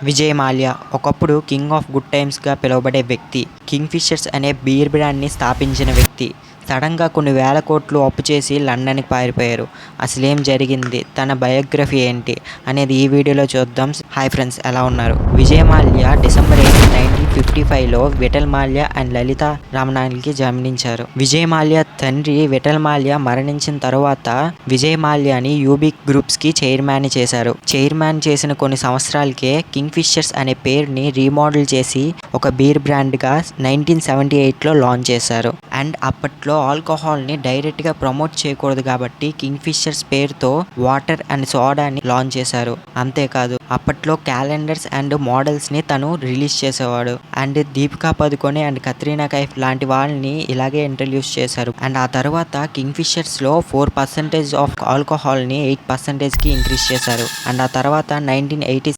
విజయ్ మాల్యా ఒకప్పుడు king of good టైమ్స్గా పిలువబడే వ్యక్తి. కింగ్ ఫిషర్స్ అనే బీర్ బ్రాండ్ని స్థాపించిన వ్యక్తి. సడన్గా కొన్ని వేల కోట్లు అప్పు చేసి లండన్కి పారిపోయారు. అసలేం జరిగింది, తన బయోగ్రఫీ ఏంటి అనేది ఈ వీడియోలో చూద్దాం. హాయ్ ఫ్రెండ్స్, ఎలా ఉన్నారు? విజయ్ మాల్యా డిసెంబర్ 8, 1955లో విఠల్ మాల్యా అండ్ లలిత రామనాయన్కి జన్మించారు. విజయ్ మాల్యా తండ్రి విఠల్ మాల్యా మరణించిన తర్వాత విజయ్ మాల్యాని యూబీ గ్రూప్స్కి చైర్మన్ చేశారు. చైర్మన్ చేసిన కొన్ని సంవత్సరాలకే కింగ్ ఫిషర్స్ అనే పేరుని రీమోడల్ చేసి ఒక బీర్ బ్రాండ్గా 1978లో లాంచ్ చేశారు. అండ్ అప్పట్లో ఆల్కహాల్ని డైరెక్ట్గా ప్రమోట్ చేయకూడదు కాబట్టి కింగ్ ఫిషర్స్ పేరుతో వాటర్ అండ్ సోడాని లాంచ్ చేశారు. అంతేకాదు, అప్పట్లో క్యాలెండర్స్ అండ్ మోడల్స్ని తను రిలీజ్ చేసేవాడు. అండ్ దీపికా పదుకొనే అండ్ కత్రినా కైఫ్ లాంటి వాళ్ళని ఇలాగే ఇంట్రడ్యూస్ చేశారు. అండ్ ఆ తర్వాత కింగ్ ఫిషర్స్లో 4% ఆఫ్ ఆల్కహాల్ని 8%కి ఇంక్రీజ్ చేశారు. అండ్ ఆ తర్వాత 1980